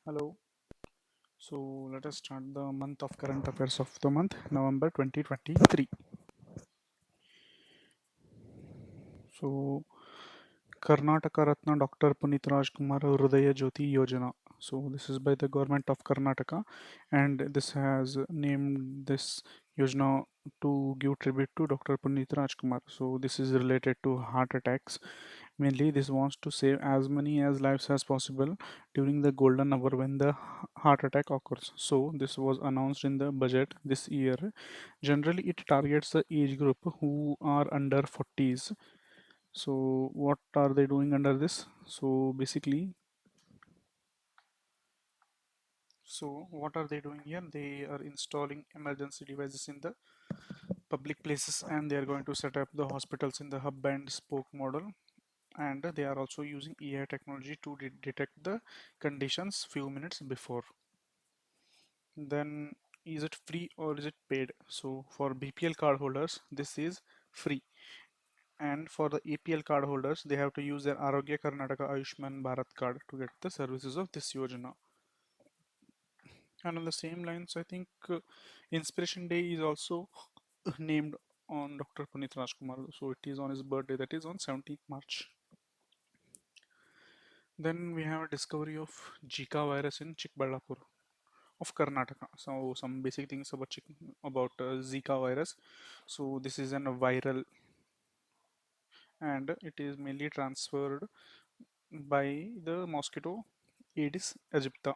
Hello. So let us start the month of current affairs of the month, November 2023. So Karnataka Ratna Dr. Punit Rajkumar Hridaya Jyoti Yojana. So this is by the government of Karnataka, and this has named this Yojana to give tribute to Dr. Punit Rajkumar. So this is related to heart attacks. Mainly, this wants to save as many as lives as possible during the golden hour when the heart attack occurs. So this was announced in the budget this year. Generally, it targets the age group who are under 40s. So what are they doing under this? So what are they doing here? They are installing emergency devices in the public places, and they are going to set up the hospitals in the hub and spoke model, and they are also using AI technology to detect the conditions few minutes before. Then is it free or is it paid? So for BPL card holders this is free, and for the APL card holders they have to use their Arogya Karnataka Ayushman Bharat card to get the services of this Yojana. And on the same lines, I think Inspiration Day is also named on Dr. Punit Rajkumar. So it is on his birthday, that is on 17th March. Then we have a discovery of Zika virus in Chikballapur of Karnataka. So some basic things about Zika virus. So this is a viral, and it is mainly transferred by the mosquito Aedes aegypti,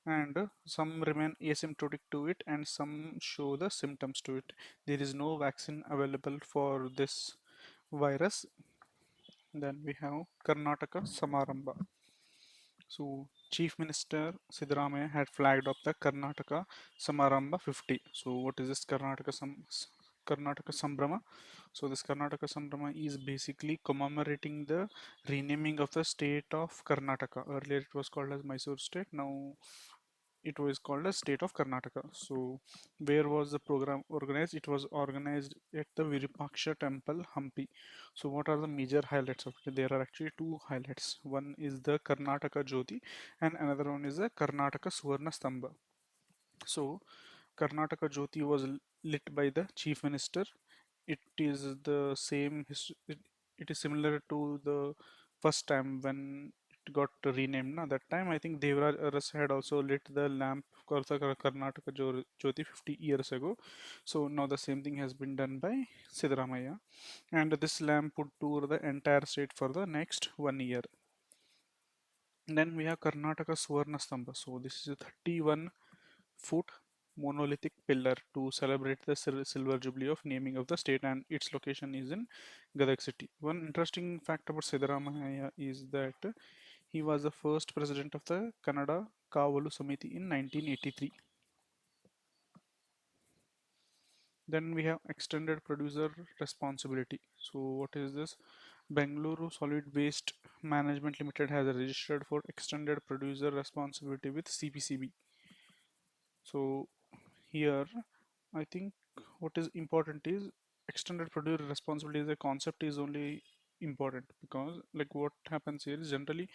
and some remain asymptomatic to it and some show the symptoms to it. There is no vaccine available for this virus. Then we have Karnataka Samaramba. So Chief Minister Siddaramaiah had flagged up the Karnataka Samaramba 50. So what is this Karnataka Sambrama? So this Karnataka Sambrama is basically commemorating the renaming of the state of Karnataka. Earlier it was called as Mysore state. Now it was called as state of Karnataka. So where was the program organized? It was organized at the Virupaksha temple, Hampi. So what are the major highlights of it? There are actually two highlights. One is the Karnataka Jyoti and another one is the Karnataka Suvarna Stamba. So Karnataka Jyoti was lit by the chief minister. It is the same it is similar to the first time when it got renamed. Now that time I think Devraj Aras had also lit the lamp for the Karnataka Jyoti 50 years ago. So now the same thing has been done by Siddaramaiah, and this lamp would tour the entire state for the next 1 year. Then we have Karnataka Suvarna Stamba. So this is a 31-foot monolithic pillar to celebrate the silver jubilee of naming of the state, and its location is in Gadag city. One interesting fact about Siddaramaiah is that he was the first president of the Kannada Kavalu Samiti in 1983. Then we have extended producer responsibility. So what is this? Bengaluru Solid Waste Management Limited has registered for extended producer responsibility with CPCB. So here I think what is important is extended producer responsibility as a concept is only important because like what happens here is generally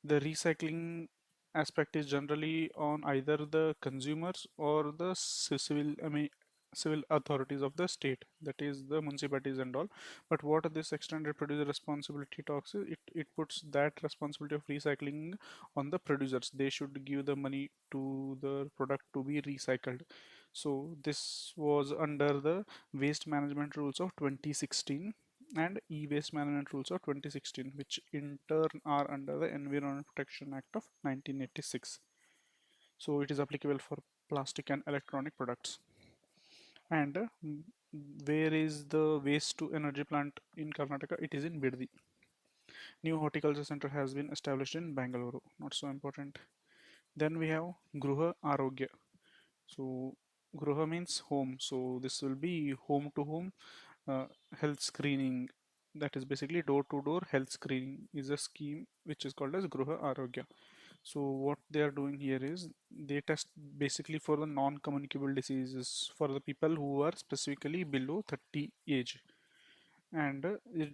the recycling aspect is generally on either the consumers or the civil, I mean civil authorities of the state, that is the municipalities and all. But what this extended producer responsibility talks is it puts that responsibility of recycling on the producers. They should give the money to the product to be recycled. So this was under the waste management rules of 2016 and e-waste management rules of 2016, which in turn are under the Environment Protection Act of 1986. So it is applicable for plastic and electronic products. And where is the waste to energy plant in Karnataka? It is in Biddi. New horticulture center has been established in Bangalore. Not so important. Then we have Gruha Arogya. So Gruha means home. So this will be home to home health screening. That is basically door to door health screening is a scheme which is called as Gruha Arogya. So what they are doing here is they test basically for the non-communicable diseases for the people who are specifically below 30 age. and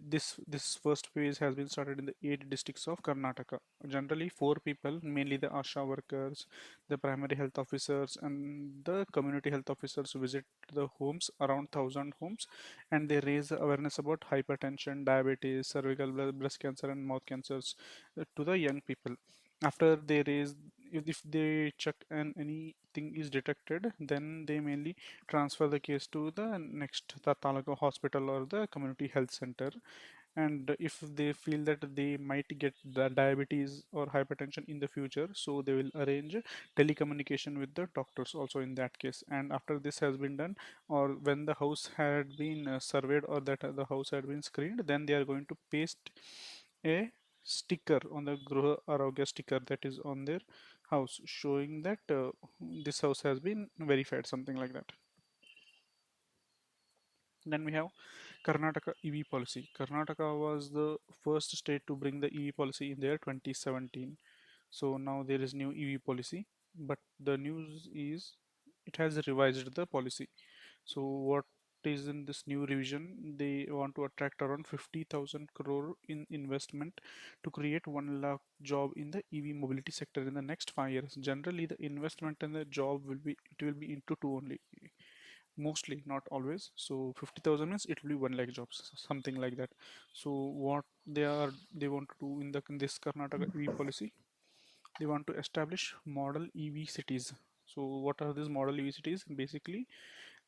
this first phase has been started in the 8 districts of Karnataka. Generally, four people, mainly the ASHA workers, the primary health officers, and the community health officers, visit the homes, around 1,000 homes, and they raise awareness about hypertension, diabetes, cervical breast cancer, and mouth cancers to the young people. After they raise, if they check and anything is detected, then they mainly transfer the case to the next the Talaka hospital or the community health center. And if they feel that they might get the diabetes or hypertension in the future, so they will arrange telecommunication with the doctors also in that case. And after this has been done, or when the house had been surveyed, or that the house had been screened, then they are going to paste a sticker on the Gruha Arogya sticker that is on their house, showing that this house has been verified, something like that. Then we have Karnataka EV policy. Karnataka was the first state to bring the EV policy in their 2017. So now there is new EV policy, but the news is it has revised the policy. So what is in this new revision? They want to attract around 50,000 crore in investment to create 1 lakh job in the EV mobility sector in the next 5 years. Generally, the investment and the job will be it will be into two only, mostly, not always. So 50,000 means it will be 1 lakh jobs, something like that. So what they want to do in this Karnataka EV policy, they want to establish model EV cities. So what are these model EV cities? Basically,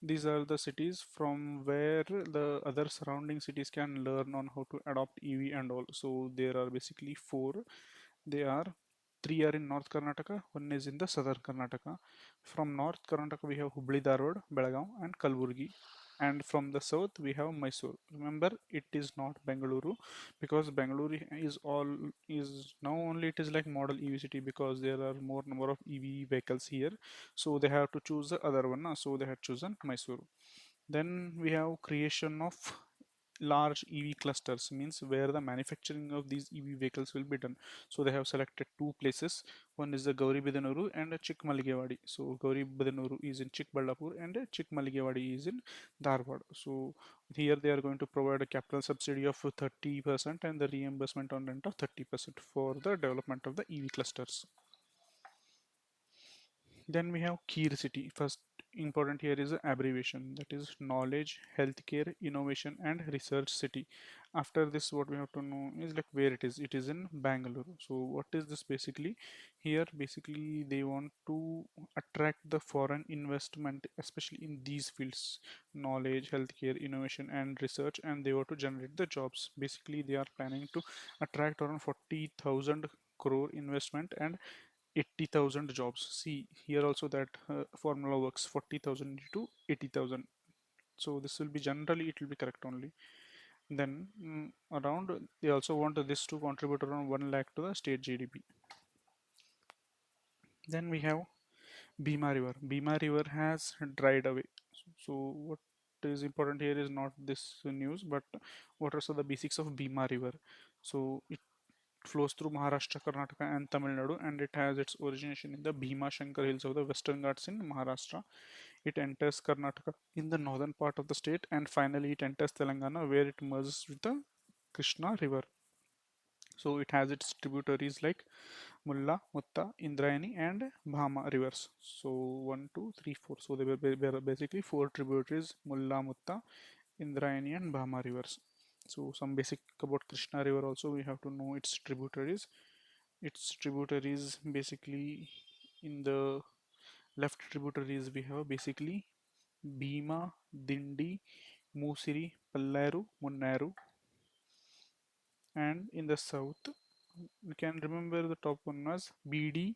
these are the cities from where the other surrounding cities can learn on how to adopt EV and all. So there are basically four. They are three are in North Karnataka, one is in the Southern Karnataka. From North Karnataka we have Hubli Dharwad, Belgaum, and Kalburgi. And from the south we have Mysore. Remember, it is not Bengaluru, because Bengaluru is now only it is like model EV city, because there are more number of EV vehicles here. So they have to choose the other one. So they had chosen Mysore. Then we have creation of large EV clusters, means where the manufacturing of these EV vehicles will be done. So they have selected two places. One is the Gauri Bidanuru and Chikmaligewadi. So Gauri Bidanuru is in Chikballapur and Chikmaligewadi is in Dharwad. So here they are going to provide a capital subsidy of 30% and the reimbursement on rent of 30% for the development of the EV clusters. Then we have KEER city. First important here is the abbreviation, that is knowledge, healthcare, innovation and research city. After this, what we have to know is like where it is. It is in Bangalore. So what is this basically? Here basically they want to attract the foreign investment, especially in these fields, knowledge, healthcare, innovation and research, and they want to generate the jobs. Basically they are planning to attract around 40,000 crore investment and 80,000 jobs. See here also that formula works, 40,000 into 80,000. So this will be generally it will be correct only. Then around they also want this to contribute around 1 lakh to the state GDP. Then we have Bhima River. Bhima River has dried away. So what is important here is not this news, but what are so the basics of Bhima River. So it flows through Maharashtra, Karnataka, and Tamil Nadu, and it has its origination in the Bhima Shankar Hills of the Western Ghats in Maharashtra. It enters Karnataka in the northern part of the state, and finally it enters Telangana, where it merges with the Krishna River. So it has its tributaries like Mulla, Mutta, Indrayani, and Bhama rivers. So one, two, three, four. So there are basically four tributaries: Mulla, Mutta, Indrayani, and Bhama rivers. So some basic about Krishna River also we have to know its tributaries. Its tributaries basically in the left tributaries we have basically Bhima, Dindi, Musiri, Pallaru, Munnaru, and in the south we can remember the top one as BD,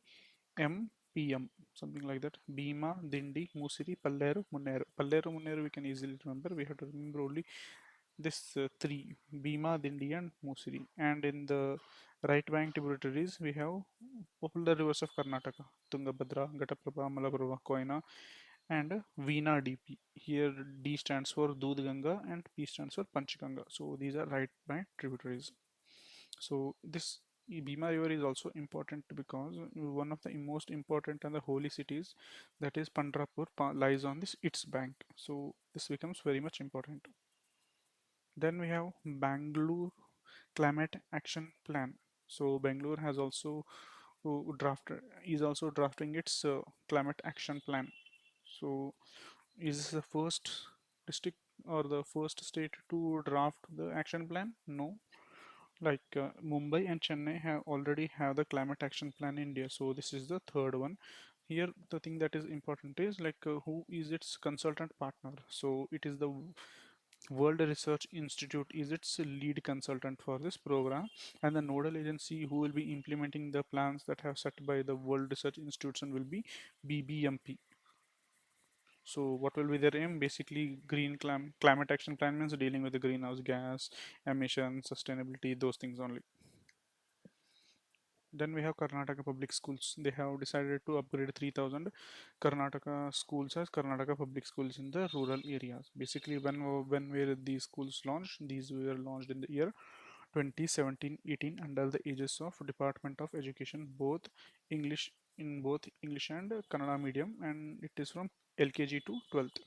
MPM, something like that. Bhima, Dindi, Musiri, Palleru, Munneru. Palleru, Munneru we can easily remember. We have to remember only this three: Bhima, Dindi, and Musiri. And in the right bank tributaries, we have popular rivers of Karnataka: Tungabhadra, Ghataprabha, Malaprabha, Koyna, and Veena DP. Here D stands for Dudh Ganga and P stands for Panchganga. So these are right bank tributaries. So this Bhima River is also important because one of the most important and the holy cities, that is Pandrapur, lies on this its bank. So this becomes very much important. Then we have Bangalore Climate Action Plan. So Bangalore has also drafted is also drafting its climate action plan. So is this the first district or the first state to draft the action plan? No. Like Mumbai and Chennai have already have the climate action plan in India. So this is the third one. Here the thing that is important is like who is its consultant partner. So it is the World Research Institute is its lead consultant for this program, and the nodal agency who will be implementing the plans that have set by the World Research Institution will be BBMP. So what will be their aim? Basically, climate action plan means dealing with the greenhouse gas emissions, sustainability, those things only. Then we have Karnataka public schools. They have decided to upgrade 3,000 Karnataka schools as Karnataka public schools in the rural areas. Basically, when were these schools launched? These were launched in the year 2017-18 under the aegis of Department of Education, both English and Kannada medium, and it is from LKG to 12th.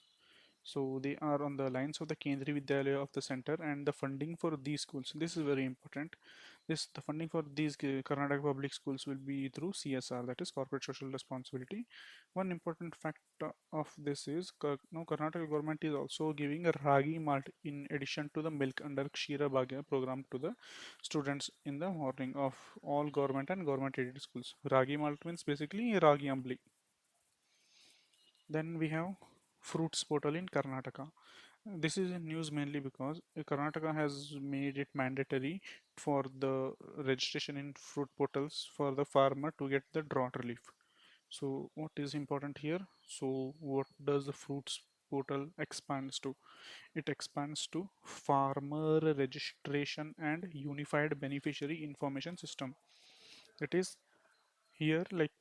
So they are on the lines of the Kendriya Vidyalaya of the center, and the funding for these schools. This is very important. The funding for these Karnataka public schools will be through CSR, that is corporate social responsibility. One important fact of this is Karnataka government is also giving a ragi malt in addition to the milk under Kshira Bhagya program to the students in the morning of all government and government aided schools. Ragi malt means basically ragi ambli. Then we have fruits portal in Karnataka. This is in news mainly because Karnataka has made it mandatory for the registration in fruit portals for the farmer to get the drought relief. So what is important here? So what does the fruits portal expands to? It expands to farmer registration and unified beneficiary information system. That is here like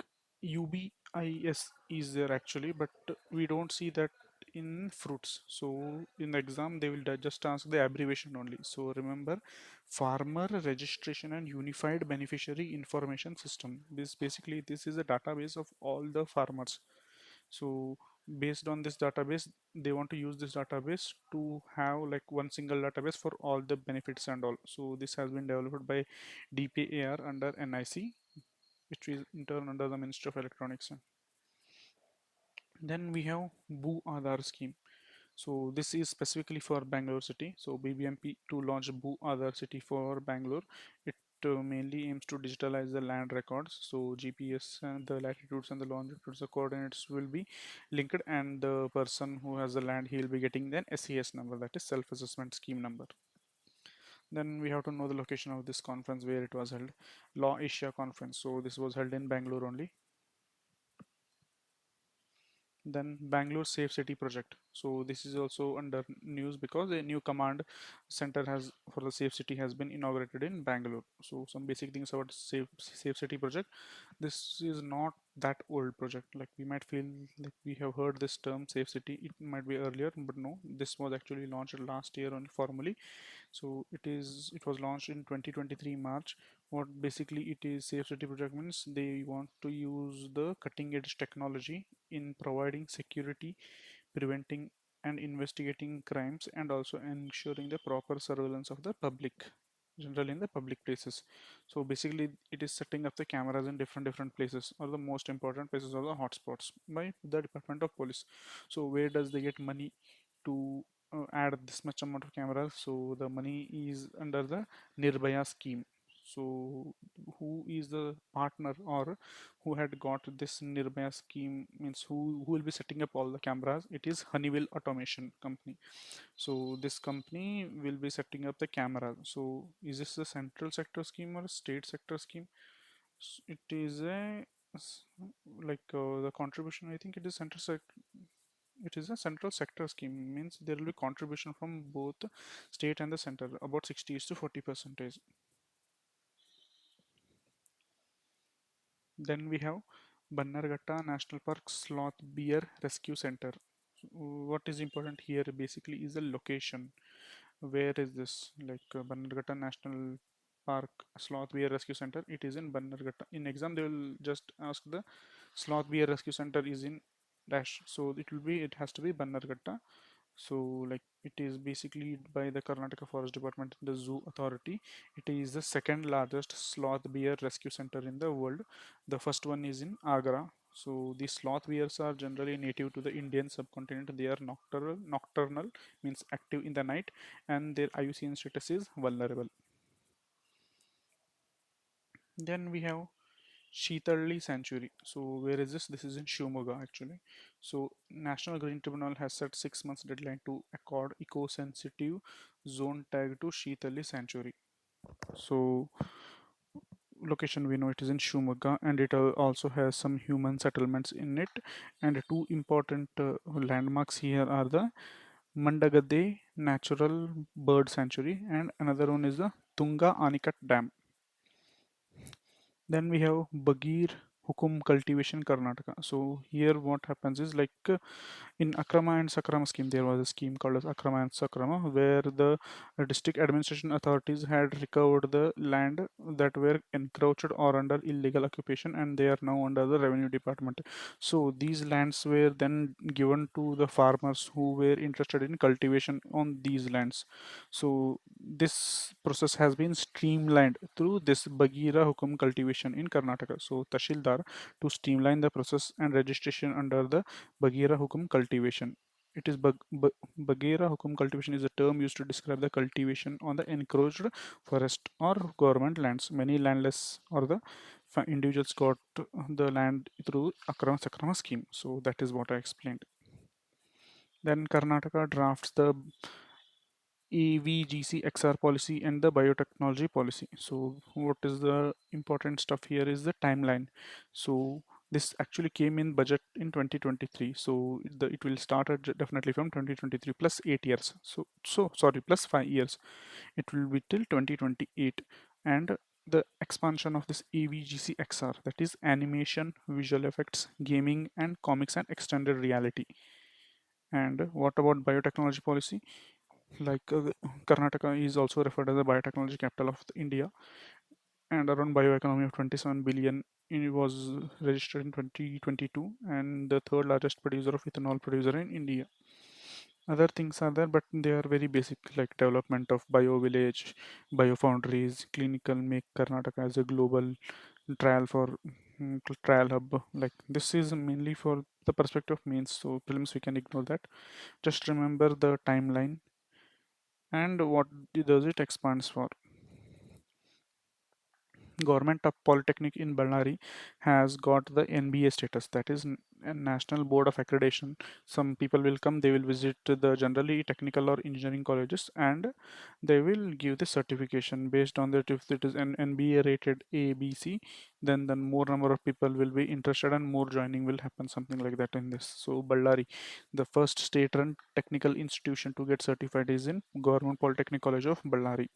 UBIS is there actually, but we don't see that in fruits. So in the exam they will just ask the abbreviation only. So remember, farmer registration and unified beneficiary information system. This is a database of all the farmers. So based on this database, they want to use this database to have like one single database for all the benefits and all. So this has been developed by DPAR under NIC, which is in turn under the Ministry of Electronics. Then we have Boo Aadhaar scheme. So this is specifically for Bangalore city. So BBMP to launch Boo Aadhaar city for Bangalore. It mainly aims to digitalize the land records. So GPS and the latitudes and the longitudes, the coordinates will be linked, and the person who has the land, he will be getting then SES number, that is self-assessment scheme number. Then we have to know the location of this conference where it was held. Law Asia conference. So this was held in Bangalore only. Then Bangalore Safe City project. So this is also under news because a new command center has for the Safe City has been inaugurated in Bangalore. So some basic things about Safe City project. This is not that old project. Like we might feel like we have heard this term Safe City. It might be earlier, but no. This was actually launched last year only formally. So it was launched in 2023 March. What basically it is, Safe City project means they want to use the cutting edge technology in providing security, preventing and investigating crimes, and also ensuring the proper surveillance of the public, generally in the public places. So basically it is setting up the cameras in different places, or the most important places, or the hotspots by the Department of Police. So where does they get money to add this much amount of cameras? So the money is under the Nirbhaya scheme. So who is the partner, or who had got this Nirbhaya scheme means who will be setting up all the cameras? It is Honeywell Automation Company. So this company will be setting up the camera. So is this a central sector scheme or a state sector scheme? It is a like the contribution. I think it is central sector. It is a central sector scheme, means there will be contribution from both state and the center, about 60 to 40 percentage. Then we have Bannerghatta National Park Sloth Bear Rescue Center. What is important here basically is the location. Where is this? Like Bannerghatta National Park Sloth Bear Rescue Center. It is in Bannerghatta. In exam, they will just ask the Sloth Bear Rescue Center is in dash. So it has to be Bannerghatta. So like it is basically by the Karnataka Forest Department and the Zoo Authority. It is the second largest sloth bear rescue center in the world. The first one is in Agra. So these sloth bears are generally native to the Indian subcontinent. They are nocturnal means active in the night, and their IUCN status is vulnerable. Then we have Sheetalli Sanctuary. So where is this? This is in Shimoga actually. So National Green Tribunal has set 6 months deadline to accord eco-sensitive zone tag to Sheetalli Sanctuary. So location we know it is in Shumaga, and it also has some human settlements in it. And two important landmarks here are the Mandagade Natural Bird Sanctuary, and another one is the Tunga Anikat Dam. Then we have Bagir Hukum cultivation Karnataka. So here what happens is like in Akrama and Sakrama scheme, there was a scheme called as Akrama and Sakrama, where the district administration authorities had recovered the land that were encroached or under illegal occupation, and they are now under the revenue department. So these lands were then given to the farmers who were interested in cultivation on these lands. So this process has been streamlined through this Bagheera Hukum cultivation in Karnataka. So Tashildar to streamline the process and registration under the Bagheera Hukum cultivation. It is Bagheera Hukum cultivation is a term used to describe the cultivation on the encroached forest or government lands. Many landless or the individuals got the land through Akrama Sakrama scheme. So that is what I explained. Then Karnataka drafts the AVGC XR policy and the biotechnology policy. So what is the important stuff here is the timeline. So this actually came in budget in 2023. So it will start at definitely from 2023 plus 8 years. So sorry plus 5 years. It will be till 2028, and the expansion of this AVGC XR, that is animation, visual effects, gaming, and comics and extended reality. And what about biotechnology policy? Like Karnataka is also referred as the biotechnology capital of India, and around bioeconomy of 27 billion was registered in 2022, and the third largest producer of ethanol producer in India. Other things are there, but they are very basic, like development of bio village, bio foundries, clinical make Karnataka as a global trial for trial hub. Like this is mainly for the perspective of means, so films we can ignore that. Just remember the timeline and what does it expands for. Government of Polytechnic in Ballari has got the NBA status, that is a National Board of Accreditation. Some people will come, they will visit the generally technical or engineering colleges, and they will give the certification based on that. If it is an NBA rated A, B, C, then more number of people will be interested and more joining will happen, something like that in this. So Ballari, the first state-run technical institution to get certified is in Government Polytechnic College of Ballari.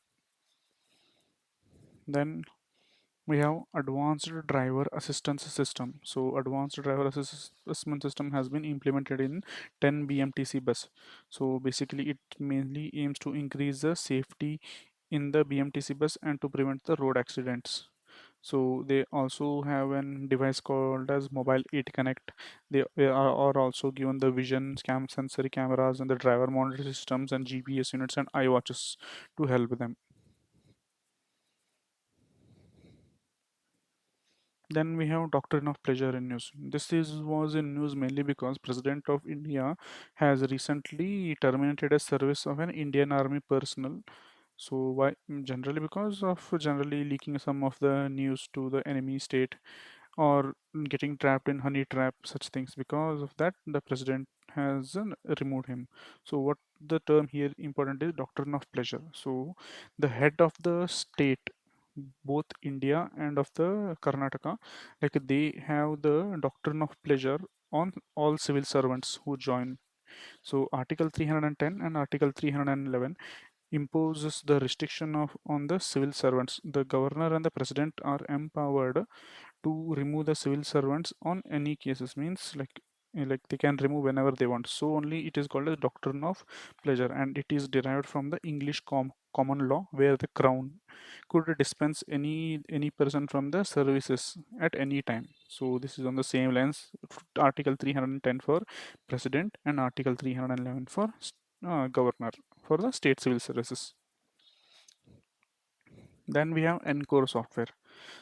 Then we have advanced driver assistance system. So advanced driver assessment system has been implemented in 10 BMTC bus. So basically it mainly aims to increase the safety in the BMTC bus and to prevent the road accidents. So they also have an device called as Mobile 8 Connect. They are also given the vision, scam sensory cameras and the driver monitor systems and GPS units and iWatches to help them. Then we have doctrine of pleasure in news. This is was in news mainly because President of India has recently terminated a service of an Indian Army personnel. So why? Generally because of generally leaking some of the news to the enemy state or getting trapped in honey trap, such things. Because of that, the president has removed him. So what the term here important is doctrine of pleasure. So the head of the state, both India and of the Karnataka, like they have the doctrine of pleasure on all civil servants who join. So Article 310 and Article 311 imposes the restriction of on the civil servants. The governor and the president are empowered to remove the civil servants on any cases, means like they can remove whenever they want. So only it is called as doctrine of pleasure, and it is derived from the English common law, where the crown could dispense any person from the services at any time. So this is on the same lines, article 310 for president and article 311 for governor for the state civil services. Then we have Encore software.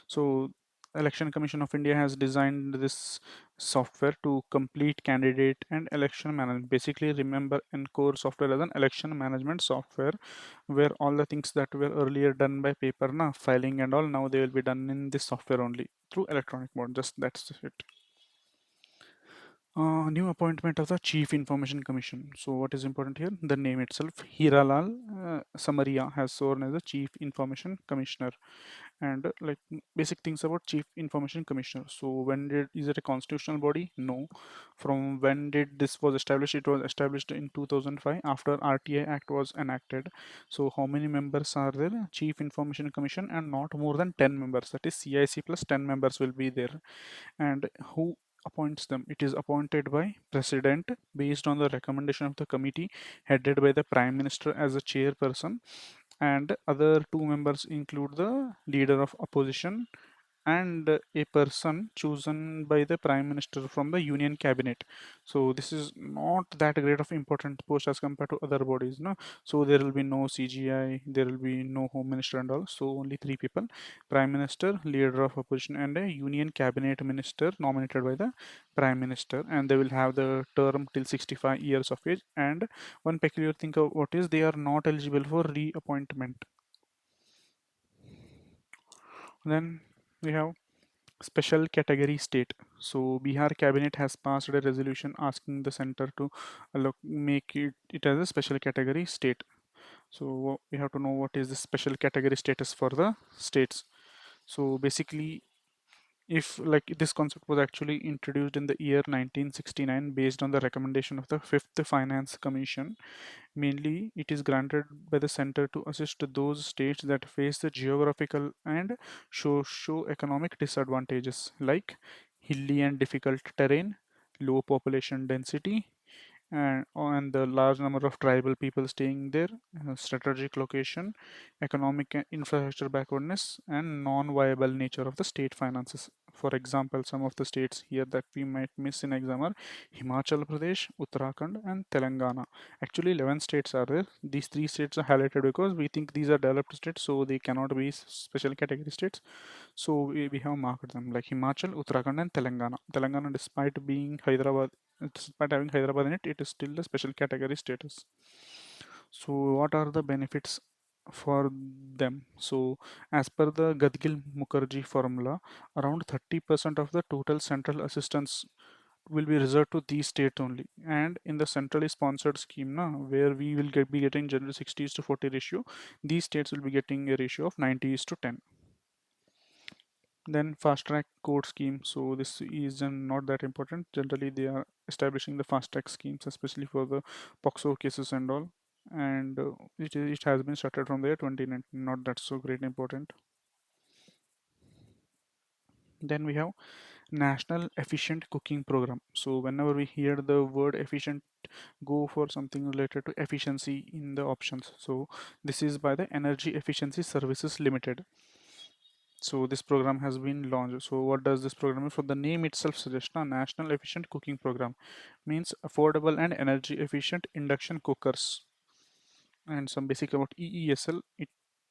So Election Commission of India has designed this software to complete candidate and election management. Basically, remember Encore software as an election management software where all the things that were earlier done by paper, na, filing and all, now they will be done in this software only through electronic mode. Just that's it. New appointment of the Chief Information Commission. So, what is important here? The name itself. Hiralal Samaria has sworn as the Chief Information Commissioner, and basic things about Chief Information Commissioner. So, when did is it a constitutional body? No. From when did this was established? It was established in 2005 after RTI Act was enacted. So, how many members are there? Chief Information Commission, and not more than 10 members. That is CIC plus 10 members will be there. And who appoints them? It is appointed by president based on the recommendation of the committee headed by the prime minister as a chairperson, and other two members include the leader of opposition and a person chosen by the prime minister from the union cabinet. So this is not that great of important post as compared to other bodies, no. So there will be no CGI, there will be no home minister and all, so only three people: prime minister, leader of opposition, and a union cabinet minister nominated by the prime minister, and they will have the term till 65 years of age. And one peculiar thing of what is, they are not eligible for reappointment. Then we have special category state. So Bihar cabinet has passed a resolution asking the center to make it as a special category state. So we have to know what is the special category status for the states. So basically, if like this concept was actually introduced in the year 1969 based on the recommendation of the Fifth Finance Commission. Mainly, it is granted by the center to assist those states that face the geographical and socio-economic disadvantages like hilly and difficult terrain, low population density, and the large number of tribal people staying there, strategic location, economic and infrastructure backwardness, and non-viable nature of the state finances. For example, some of the states here that we might miss in exam are Himachal Pradesh, Uttarakhand, and Telangana. Actually, 11 states are there. These three states are highlighted because we think these are developed states, so they cannot be special category states. So we have marked them like Himachal, Uttarakhand, and Telangana. Telangana, despite having Hyderabad in it, it is still a special category status. So what are the benefits for them? So as per the Gadgil Mukherjee formula, around 30% of the total central assistance will be reserved to these states only. And in the centrally sponsored scheme, where we will be getting generally 60 to 40 ratio, these states will be getting a ratio of 90 to 10. Then fast track court scheme. So this is not that important. Generally, they are establishing the fast track schemes, especially for the POXO cases and all. And it has been started from there 2019. Not that so great important. Then we have National Efficient Cooking Program. So whenever we hear the word efficient, go for something related to efficiency in the options. So this is by the Energy Efficiency Services Limited. So this program has been launched. So what does this program mean? For the name itself suggests a national efficient cooking program means affordable and energy efficient induction cookers. And some basic about EESL. It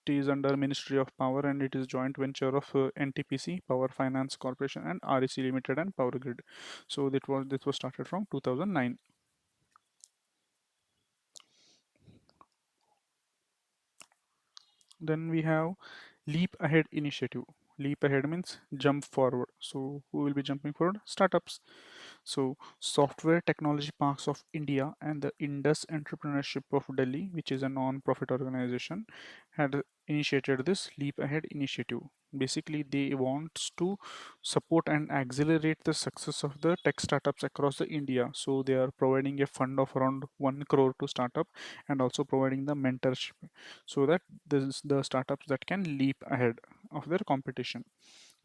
is under Ministry of Power and it is joint venture of NTPC, Power Finance Corporation, and REC Limited and Power Grid. So this was started from 2009. Then we have Leap Ahead initiative. Leap Ahead means jump forward. So who will be jumping forward? Startups. So, Software Technology Parks of India and the Indus Entrepreneurship of Delhi, which is a non-profit organization, had initiated this Leap Ahead initiative. Basically, they want to support and accelerate the success of the tech startups across the India. So, they are providing a fund of around 1 crore to startup and also providing the mentorship so that the startups that can leap ahead of their competition.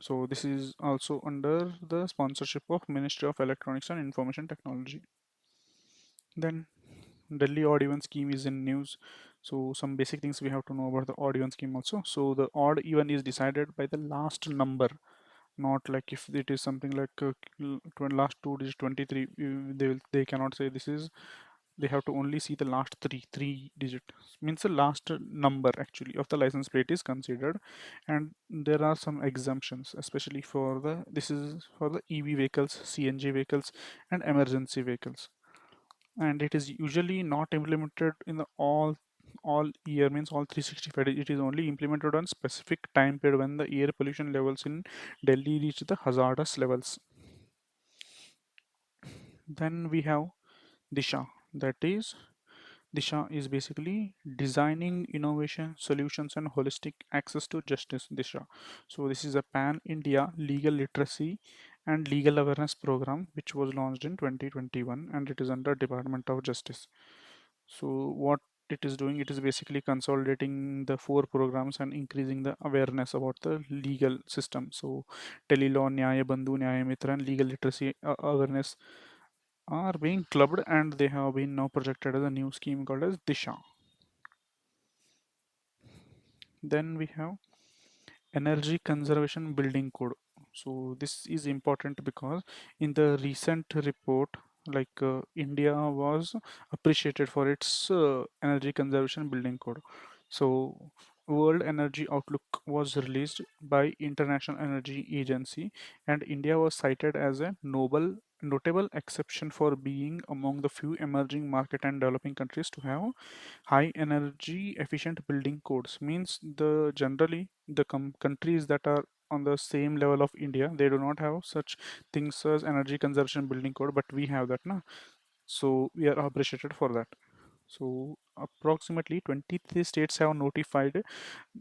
So this is also under the sponsorship of Ministry of Electronics and Information Technology. Then Delhi odd even scheme is in news. So some basic things we have to know about the odd even scheme also. So the odd even is decided by the last number, not like if it is something like last two digit 23, they cannot say this is They have to only see the last three digit, means the last number actually of the license plate is considered. And there are some exemptions, especially for the, this is for the EV vehicles, CNG vehicles, and emergency vehicles. And it is usually not implemented in the all year, means all 365 days. It is only implemented on specific time period when the air pollution levels in Delhi reach the hazardous levels. Then we have Disha, that is, Disha is basically designing innovation, solutions, and holistic access to justice. Disha. So this is a pan-India legal literacy and legal awareness program which was launched in 2021, and it is under Department of Justice. So what it is doing, it is basically consolidating the four programs and increasing the awareness about the legal system. So Telelaw, Nyaya Bandhu, Nyaya Mitra, and legal literacy awareness are being clubbed, and they have been now projected as a new scheme called as Disha. Then we have energy conservation building code. So this is important because in the recent report, India was appreciated for its energy conservation building code. So World Energy Outlook was released by International Energy Agency, and India was cited as a noble notable exception for being among the few emerging market and developing countries to have high energy efficient building codes. Means the generally the countries that are on the same level of India, they do not have such things as energy conservation building code, but we have that now. So we are appreciated for that. So approximately 23 states have notified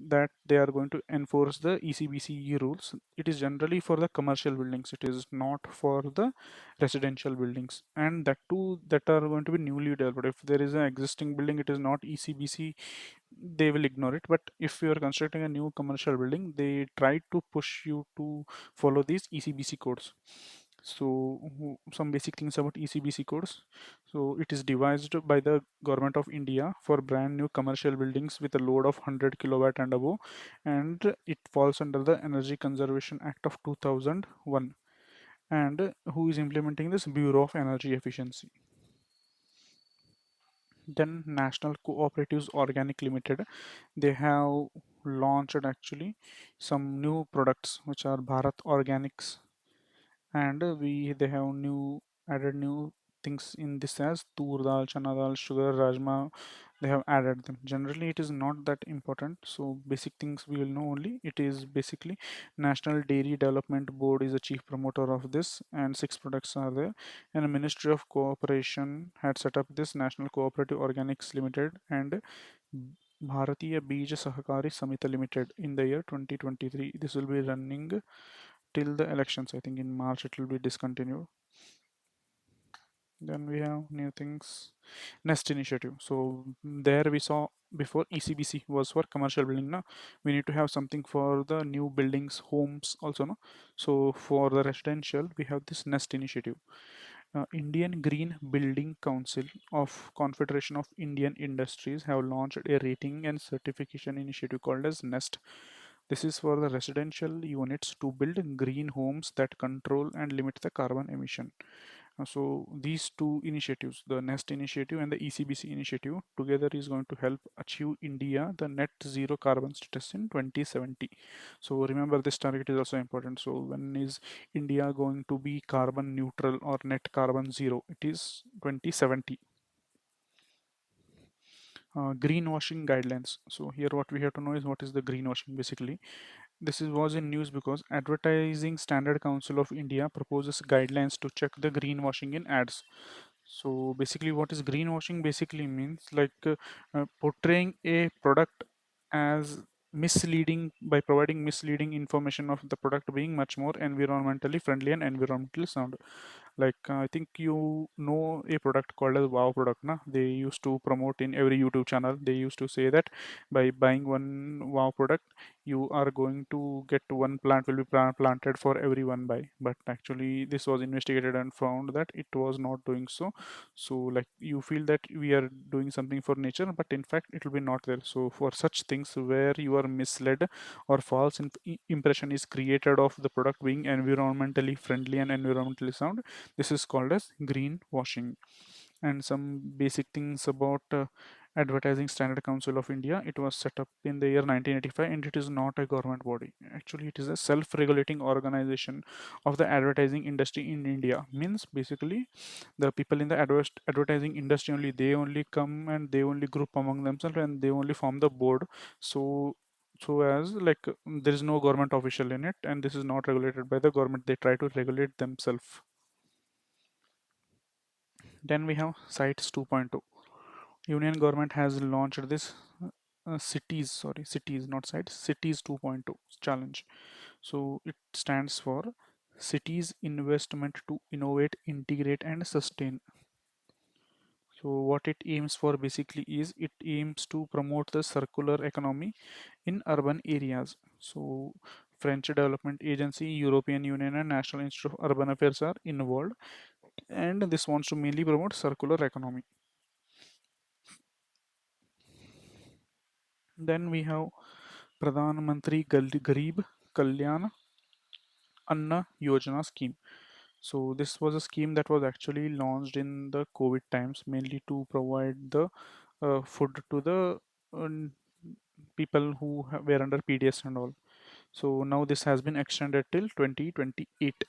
that they are going to enforce the ECBCE rules. It is generally for the commercial buildings. It is not for the residential buildings, and that too that are going to be newly developed. If there is an existing building, it is not ECBC, they will ignore it. But if you are constructing a new commercial building, they try to push you to follow these ECBC codes. So some basic things about ECBC codes. So it is devised by the government of India for brand new commercial buildings with a load of 100 kilowatt and above, and it falls under the Energy Conservation Act of 2001. And who is implementing this? Bureau of Energy Efficiency. Then National Cooperatives Organic Limited, they have launched actually some new products which are Bharat Organics, and we they have new added new things in this as tur dal, chana dal, sugar, rajma. They have added them. Generally it is not that important, so basic things we will know only. It is basically National Dairy Development Board is the chief promoter of this, and six products are there. And the Ministry of Cooperation had set up this National Cooperative Organics Limited and Bharatiya Bij Sahakari Samita Limited in the year 2023. This will be running till the elections. I think in March it will be discontinued. Then we have new things. Nest initiative. So there we saw before ECBC was for commercial building. Now we need to have something for the new buildings, homes also. No, so for the residential we have this Nest initiative. Indian Green Building Council of Confederation of Indian Industries have launched a rating and certification initiative called as Nest. This is for the residential units to build green homes that control and limit the carbon emission. So these two initiatives, the Nest initiative and the ECBC initiative, together is going to help achieve India the net zero carbon status in 2070. So remember this target is also important. So when is India going to be carbon neutral or net carbon zero? It is 2070. Greenwashing guidelines. So here what we have to know is what is the greenwashing basically. This was in news because Advertising Standard Council of India proposes guidelines to check the greenwashing in ads. So basically, what is greenwashing basically means portraying a product as misleading by providing misleading information of the product being much more environmentally friendly and environmentally sound. I think you know a product called as Wow product, na? They used to promote in every YouTube channel. They used to say that by buying one Wow product, you are going to get one plant will be planted for every one buy. But actually, this was investigated and found that it was not doing so. So like you feel that we are doing something for nature, but in fact it will be not there. So for such things where you are misled or false impression is created of the product being environmentally friendly and environmentally sound, this is called as greenwashing. and some basic things about Advertising Standard Council of India. It was set up in the year 1985, and it is not a government body. Actually, it is a self-regulating organization of the advertising industry in India. Means basically, the people in the advertising industry only, they only come and they only group among themselves and they only form the board. So as like there is no government official in it, and this is not regulated by the government. They try to regulate themselves. Then we have Sites 2.0. Union government has launched this cities, not sites, cities 2.0 challenge. So it stands for cities investment to innovate, integrate, and sustain. So what it aims for basically is it aims to promote the circular economy in urban areas. So French Development Agency, European Union, and National Institute of Urban Affairs are involved, and this wants to mainly promote circular economy. Then we have Pradhan Mantri Garib Kalyan Anna Yojana scheme. So this was a scheme that was actually launched in the COVID times, mainly to provide the food to the um, people who were under PDS and all. So now this has been extended till 2028.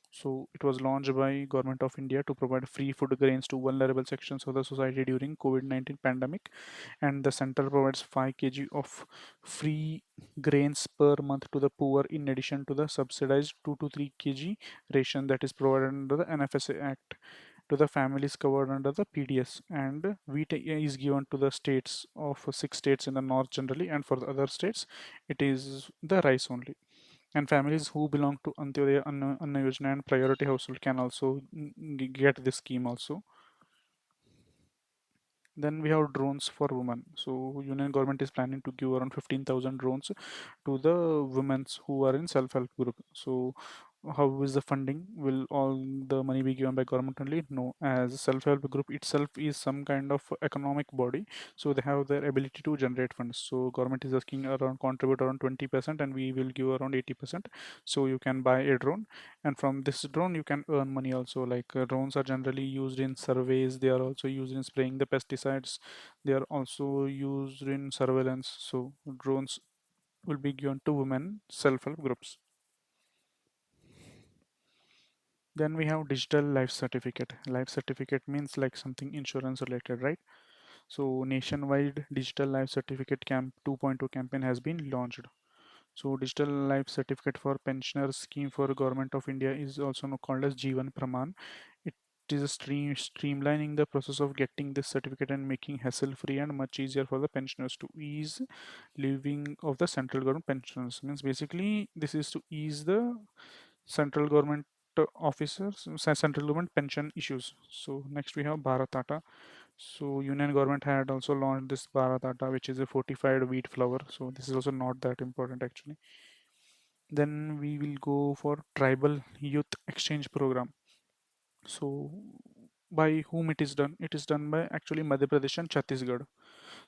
So it was launched by Government of India to provide free food grains to vulnerable sections of the society during COVID-19 pandemic, and the center provides 5 kg of free grains per month to the poor in addition to the subsidized 2 to 3 kg ration that is provided under the NFSA Act to the families covered under the PDS, and wheat is given to the states of 6 states in the north generally, and for the other states it is the rice only. And families who belong to Antyodaya Anna Yojana and Priority Household can also get this scheme also. Then we have drones for women. So Union government is planning to give around 15,000 drones to the women who are in self-help group. So how is the funding? Will all the money be given by government only? No, as self-help group itself is some kind of economic body, so they have their ability to generate funds. So government is asking around contribute around 20%, and we will give around 80%. So you can buy a drone, and from this drone you can earn money also. Like drones are generally used in surveys. They are also used in spraying the pesticides. They are also used in surveillance. So drones will be given to women self-help groups. Then we have digital life certificate. Life certificate means like something insurance related, right? So nationwide digital life certificate camp 2.0 campaign has been launched. So digital life certificate for pensioners scheme for government of India is also called as Jeevan Praman. It is a streamlining the process of getting this certificate and making hassle free and much easier for the pensioners to ease living of the central government pensioners. Means basically this is to ease the central government officers, central government pension issues. So next we have Bharat Atta. So Union government had also launched this Bharat Atta, which is a fortified wheat flour. So this is also not that important actually. Then we will go for tribal youth exchange program. So by whom it is done? It is done by actually Madhya Pradesh and Chhattisgarh.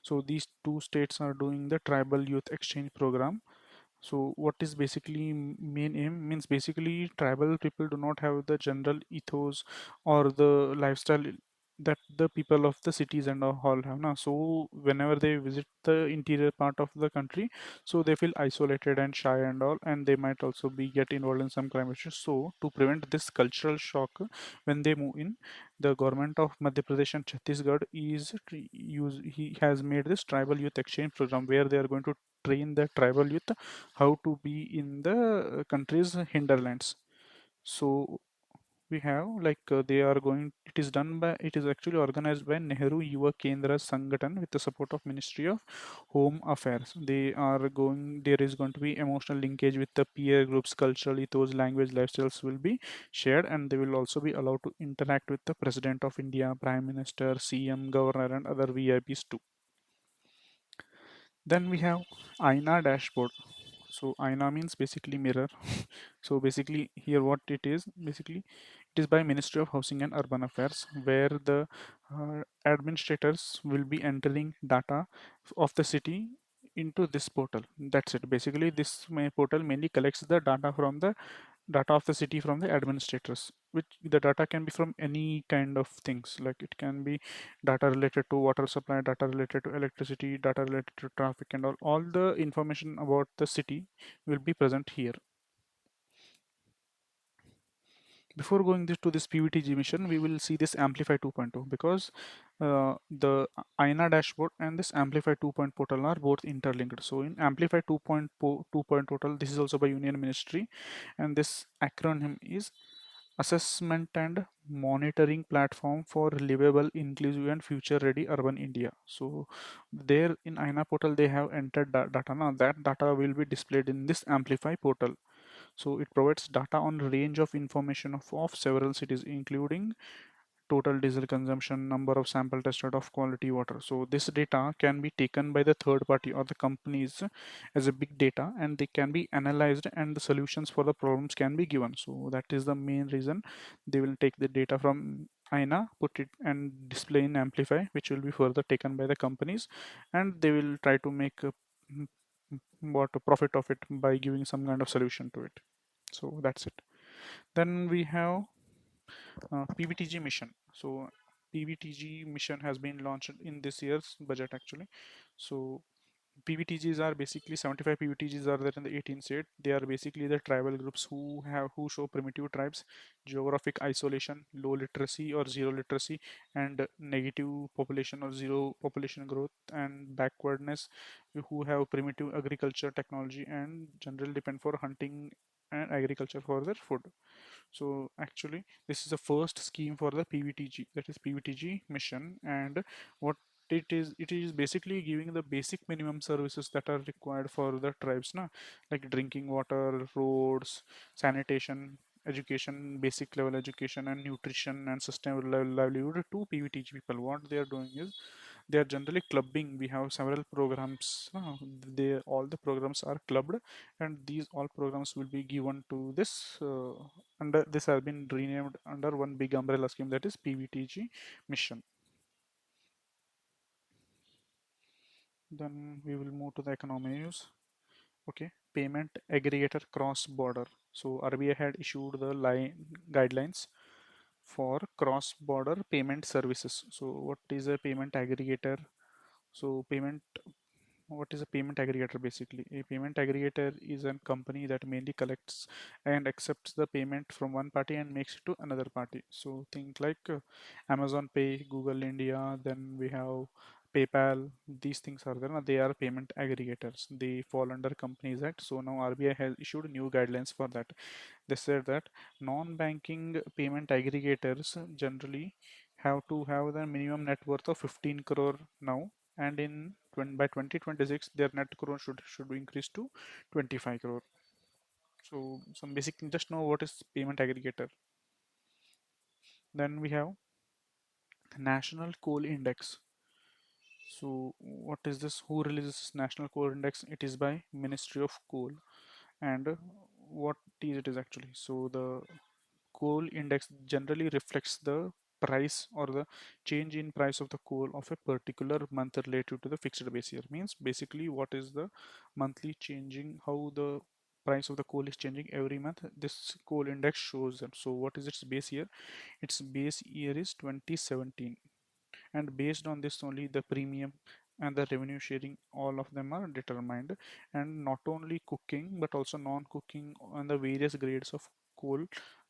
So these two states are doing the tribal youth exchange program. So what is basically main aim? Means basically tribal people do not have the general ethos or the lifestyle that the people of the cities and all have now. So whenever they visit the interior part of the country, so they feel isolated and shy and all, and they might also be get involved in some crime issues. So to prevent this cultural shock when they move in, the government of Madhya Pradesh and Chhattisgarh he has made this tribal youth exchange program where they are going to train the tribal youth how to be in the country's hinterlands. So we have they are going, it is actually organized by Nehru Yuva Kendra Sangathan with the support of Ministry of Home Affairs. They are going, there is going to be emotional linkage with the peer groups, cultural ethos, language, lifestyles will be shared, and they will also be allowed to interact with the President of India, Prime Minister, CM, Governor, and other VIPs too. Then we have Aina dashboard. So Aina means basically mirror. So basically here what it is, basically it is by Ministry of Housing and Urban Affairs, where the administrators will be entering data of the city into this portal. That's it. Basically this portal mainly collects the data from the data of the city from the administrators, which the data can be from any kind of things, like it can be data related to water supply, data related to electricity, data related to traffic, and all the information about the city will be present here. Before going to this PVTG mission, we will see this Amplify 2.0, because the INA dashboard and this Amplify 2.0 portal are both interlinked. So in Amplify 2.0 portal, this is also by Union Ministry, and this acronym is Assessment and Monitoring Platform for Livable, Inclusive, and Future Ready Urban India. So there in INA portal, they have entered data. Now that data will be displayed in this Amplify portal. So it provides data on range of information of several cities, including total diesel consumption, number of sample tested of quality water. So this data can be taken by the third party or the companies as a big data, and they can be analyzed, and the solutions for the problems can be given. So that is the main reason they will take the data from INA, put it and display in Amplify, which will be further taken by the companies, and they will try to make mm, what a profit of it by giving some kind of solution to it. So that's it. Then we have PVTG mission. So PVTG mission has been launched in this year's budget actually. So PVTGs are basically 75 PVTGs are there in the 18th state. They are basically the tribal groups who show primitive tribes, geographic isolation, low literacy or zero literacy, and negative population or zero population growth, and backwardness, who have primitive agriculture technology and generally depend for hunting and agriculture for their food. So actually, this is the first scheme for the PVTG, that is PVTG mission, and what it is basically giving the basic minimum services that are required for the tribes, na, like drinking water, roads, sanitation, education, basic level education, and nutrition and sustainable livelihood to PVTG people. What they are doing is they are generally clubbing. We have several programs. They all the programs are clubbed, and these all programs will be given to this. Under this has been renamed under one big umbrella scheme, that is PVTG mission. Then we will move to the economy news. Okay, payment aggregator cross border. So RBI had issued the line guidelines for cross border payment services. So what is a payment aggregator? So payment what is a payment aggregator? Basically, a payment aggregator is a company that mainly collects and accepts the payment from one party and makes it to another party. So think like Amazon Pay, Google India, then we have PayPal. These things are there, they are payment aggregators, they fall under Companies Act. So now RBI has issued new guidelines for that. They said that non-banking payment aggregators generally have to have the minimum net worth of 15 crore now, and by 2026 their net crore should increase to 25 crore. So some basic thing, just know what is payment aggregator. Then we have National Coal Index. So what is this? Who releases National Coal Index? It is by Ministry of Coal. And what is it is actually? So the coal index generally reflects the price or the change in price of the coal of a particular month related to the fixed base year. Means basically what is the monthly changing, how the price of the coal is changing every month, this coal index shows them. So what is its base year? Its base year is 2017, and based on this only the premium and the revenue sharing, all of them are determined. And not only cooking but also non-cooking and the various grades of coal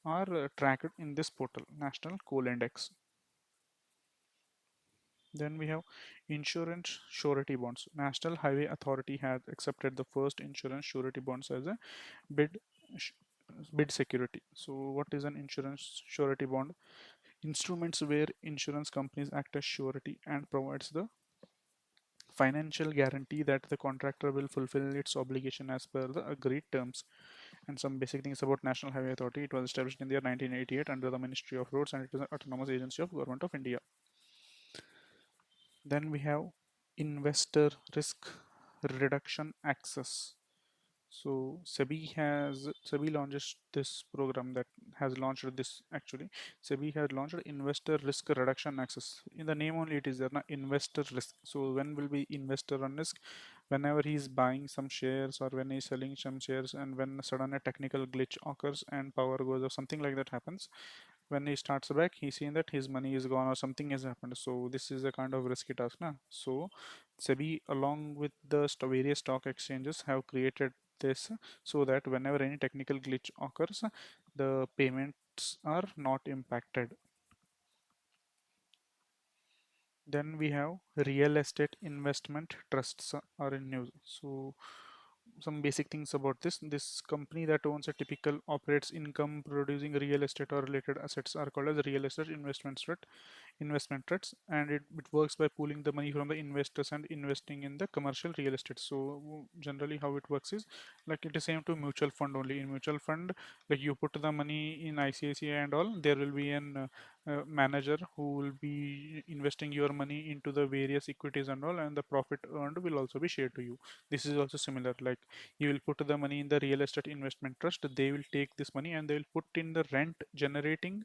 are tracked in this portal, National Coal Index. Then we have insurance surety bonds. National Highway Authority has accepted the first insurance surety bonds as a bid sh- bid security. So what is an insurance surety bond? Instruments where insurance companies act as surety and provides the financial guarantee that the contractor will fulfill its obligation as per the agreed terms. And some basic things about National Highway Authority: it was established in the year 1988 under the Ministry of Roads, and it is an autonomous agency of Government of India. Then we have Investor Risk Reduction Access. So SEBI launches this program that has launched this actually. SEBI has launched Investor Risk Reduction Access. In the name only it is there, na, investor risk. So when will be investor on risk? whenever he's buying some shares or when he's selling some shares, and when sudden a technical glitch occurs and power goes or something like that happens, when he starts back, he's seen that his money is gone or something has happened. So this is a kind of risky task, na? So SEBI, along with the various stock exchanges, have created this so that whenever any technical glitch occurs, the payments are not impacted. Then we have real estate investment trusts are in news. So some basic things about this company that owns a typical operates income producing real estate or related assets are called as real estate investment trusts, and it works by pooling the money from the investors and investing in the commercial real estate. So generally how it works is like it is same to mutual fund. Only in mutual fund, like you put the money in ICICI and all, there will be an manager who will be investing your money into the various equities and all, and the profit earned will also be shared to you. This is also similar, like you will put the money in the real estate investment trust, they will take this money and they will put in the rent generating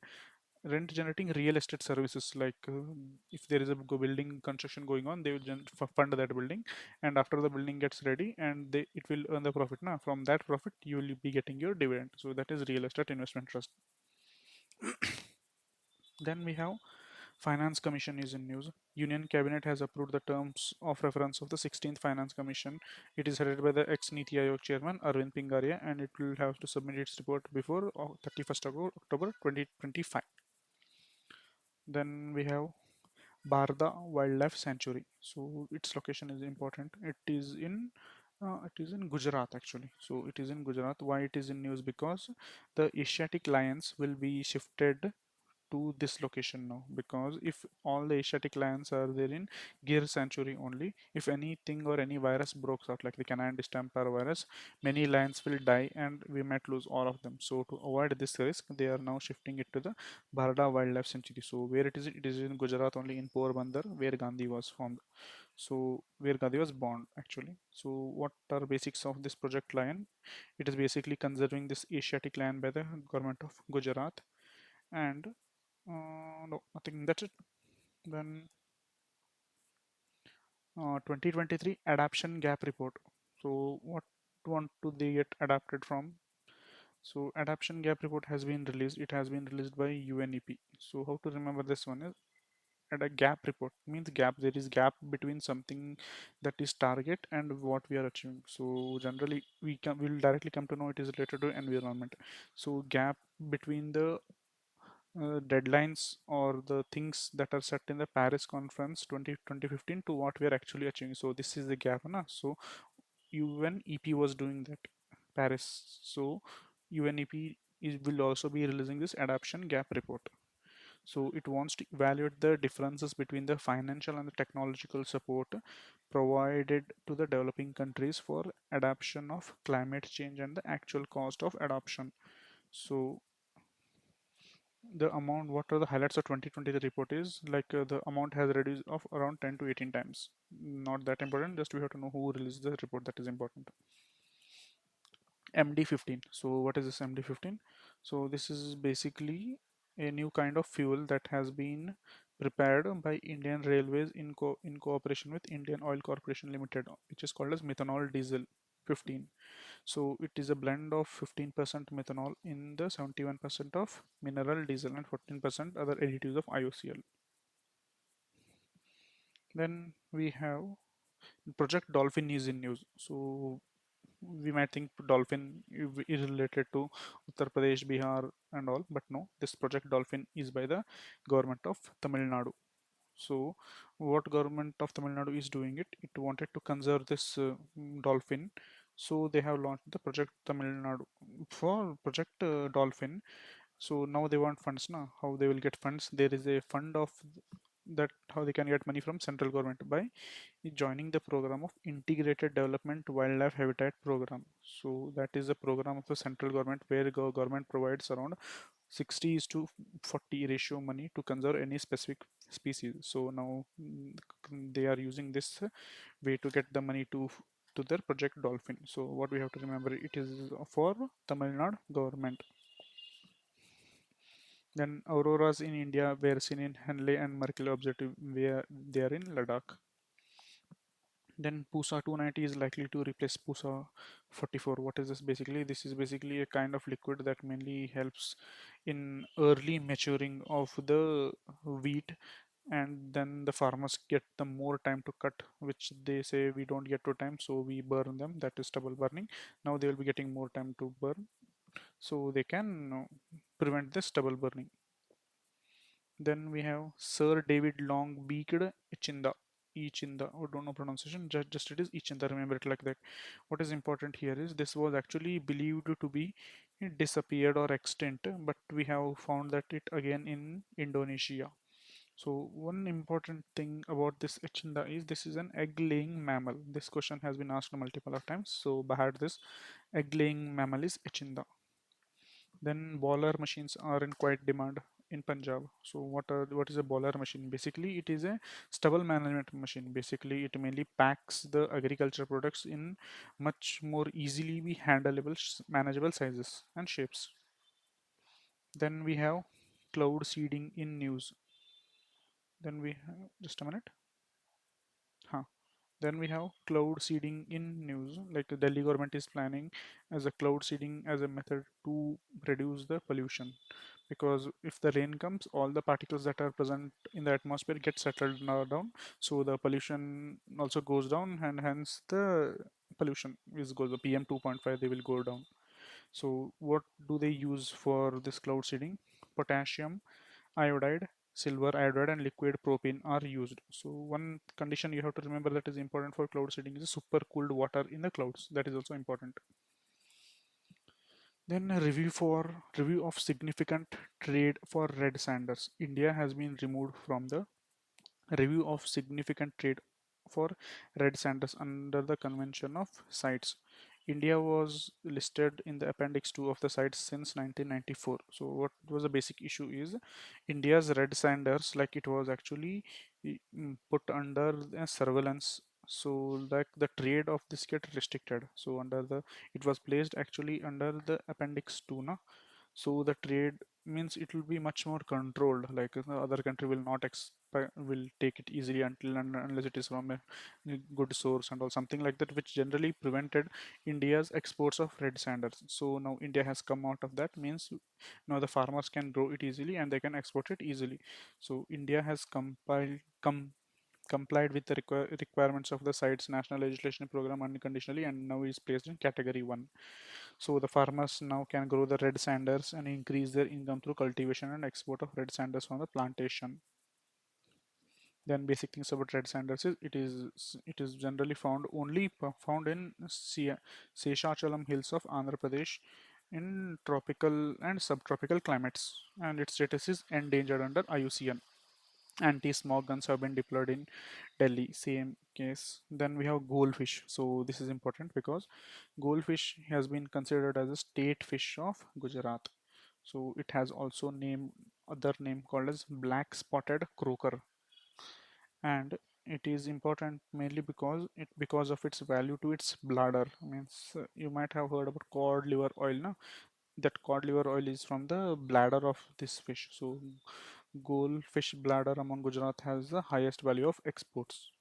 real estate services, like if there is a building construction going on, they will fund that building, and after the building gets ready and it will earn the profit. Now from that profit you will be getting your dividend, so that is real estate investment trust. Then we have Finance Commission is in news. Union Cabinet has approved the terms of reference of the 16th Finance Commission. It is headed by the ex-Niti Aayog chairman Arvind Pingaria, and it will have to submit its report before 31st October 2025. Then we have Barda Wildlife Sanctuary. So its location is important. It is in Gujarat actually. So it is in Gujarat. Why it is in news? Because the Asiatic lions will be shifted to this location now, because if all the Asiatic lions are there in Gir sanctuary only, if anything or any virus breaks out like the canine distemper virus, many lions will die and we might lose all of them. So to avoid this risk, they are now shifting it to the Barda Wildlife Sanctuary. So where it is? It is in Gujarat only, in Porbandar, where Gandhi was formed. So where Gandhi was born actually. So what are basics of this Project Lion? It is basically conserving this Asiatic lion by the government of Gujarat, and no, nothing. That's it. Then 2023 adaptation gap report. So what want to they get adapted from? So adaptation gap report has been released. It has been released by UNEP. So how to remember this one is, at a gap report means gap, there is gap between something that is target and what we are achieving. So generally will directly come to know it is related to environment. So gap between the deadlines or the things that are set in the Paris conference 2015 to what we are actually achieving. So this is the gap, na? So UNEP was doing that Paris. So UNEP will also be releasing this adaptation gap report. So it wants to evaluate the differences between the financial and the technological support provided to the developing countries for adaptation of climate change and the actual cost of adoption. So the amount, what are the highlights of 2020 the report is like, the amount has reduced of around 10 to 18 times. Not that important, just we have to know who released the report, that is important. MD15. So what is this MD15? So this is basically a new kind of fuel that has been prepared by Indian Railways in cooperation with Indian Oil Corporation Limited, which is called as methanol diesel 15. So it is a blend of 15% methanol in the 71% of mineral diesel and 14% other additives of IOCL. Then we have Project Dolphin is in news. So we might think Dolphin is related to Uttar Pradesh, Bihar, and all, but no, this Project Dolphin is by the government of Tamil Nadu. So, what government of Tamil Nadu is doing it? It wanted to conserve this dolphin, so they have launched the Project Tamil Nadu for Project Dolphin. So now they want funds. Now, how they will get funds? There is a fund of that, how they can get money from central government by joining the program of Integrated Development Wildlife Habitat Program. So that is a program of the central government where government provides around 60 is to 40 ratio money to conserve any specific species. So now they are using this way to get the money to their Project Dolphin. So what we have to remember, it is for Tamil Nadu government. Then auroras in India were seen in Henley and Merkel Observatory, where they are in Ladakh. Then Pusa 290 is likely to replace Pusa 44. What is this basically? This is basically a kind of liquid that mainly helps in early maturing of the wheat, and then the farmers get the more time to cut, which they say we don't get to time, so we burn them. That is stubble burning. Now they will be getting more time to burn, so they can prevent the stubble burning. Then we have Sir David Long Beaked Ichinda. Ichinda, or don't know pronunciation, just it is Ichinda, remember it like that. What is important here is this was actually believed to be disappeared or extinct, but we have found that it again in Indonesia. So one important thing about this Echinda is this is an egg-laying mammal. This question has been asked multiple of times. So behind this egg-laying mammal is Echinda. Then boiler machines are in quite demand in Punjab. So what is a boiler machine? Basically, it is a stubble management machine. Basically, it mainly packs the agriculture products in much more easily be handleable, manageable sizes and shapes. Then we have cloud seeding in news. Then we have, just a minute. Huh. Then we have cloud seeding in news, like the Delhi government is planning as a cloud seeding as a method to reduce the pollution. Because if the rain comes, all the particles that are present in the atmosphere get settled now down, so the pollution also goes down, and hence the pollution is goes the PM 2.5 they will go down. So what do they use for this cloud seeding? Potassium iodide, silver iodide, and liquid propane are used. So one condition you have to remember that is important for cloud seeding is super cooled water in the clouds. That is also important. Then a review of significant trade for red sanders. India has been removed from the review of significant trade for red sanders under the Convention of CITES. India was listed in the Appendix 2 of the CITES since 1994. So, what was the basic issue is India's red sanders, like it was actually put under surveillance. So, like the trade of this get restricted. So, under the it was placed actually under the Appendix 2, na? So the trade means it will be much more controlled, like the other country will not will take it easily until and unless it is from a good source and all something like that, which generally prevented India's exports of red sanders. So now India has come out of that, means now the farmers can grow it easily and they can export it easily. So India has complied with the requirements of the site's national legislation program unconditionally, and now is placed in category 1. So the farmers now can grow the red sanders and increase their income through cultivation and export of red sanders from the plantation. Then basic things about red sanders is it is generally found in Seshachalam hills of Andhra Pradesh in tropical and subtropical climates, and its status is endangered under IUCN. Anti-smog guns have been deployed in Delhi, same case. Then we have goldfish. So this is important because goldfish has been considered as a state fish of Gujarat. So it has also name other name called as black spotted croaker, and it is important mainly because of its value to its bladder. Means you might have heard about cod liver oil, no? That cod liver oil is from the bladder of this fish. So goldfish bladder among Gujarat has the highest value of exports.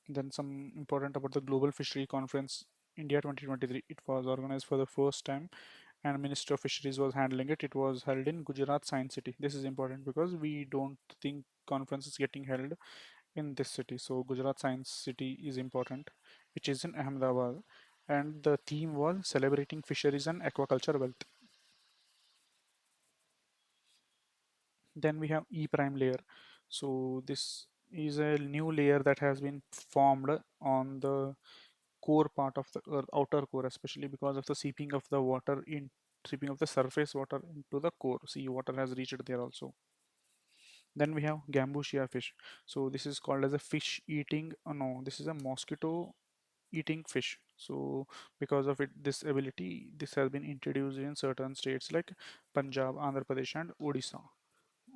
Then some important about the Global Fishery Conference India 2023. It was organized for the first time and Minister of Fisheries was handling it. It was held in Gujarat Science City. This is important because we don't think conference is getting held in this city. So Gujarat Science City is important, which is in Ahmedabad. And the theme was celebrating fisheries and aquaculture wealth. Then we have E prime layer. So this is a new layer that has been formed on the core part of the earth, outer core, especially because of the seeping of the water in seeping of the surface water into the core. Sea water has reached there also. Then we have gambusia fish. So this is called as a fish eating. No, this is a mosquito eating fish. So because of it, this ability, this has been introduced in certain states like Punjab, Andhra Pradesh, and Odisha.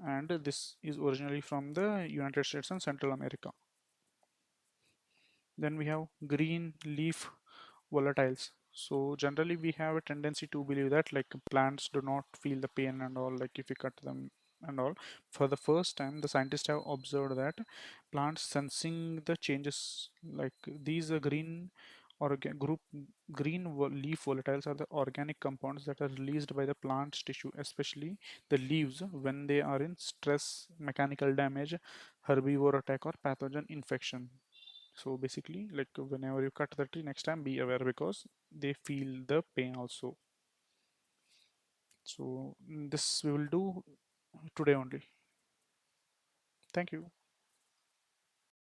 And this is originally from the United States and Central America. Then we have green leaf volatiles. So generally we have a tendency to believe that like plants do not feel the pain and all, like if you cut them and all. For the first time, the scientists have observed that plants sensing the changes, like these green group leaf volatiles are the organic compounds that are released by the plant's tissue, especially the leaves, when they are in stress, mechanical damage, herbivore attack, or pathogen infection. So basically, like whenever you cut the tree, next time be aware because they feel the pain also. So this we will do today only. Thank you.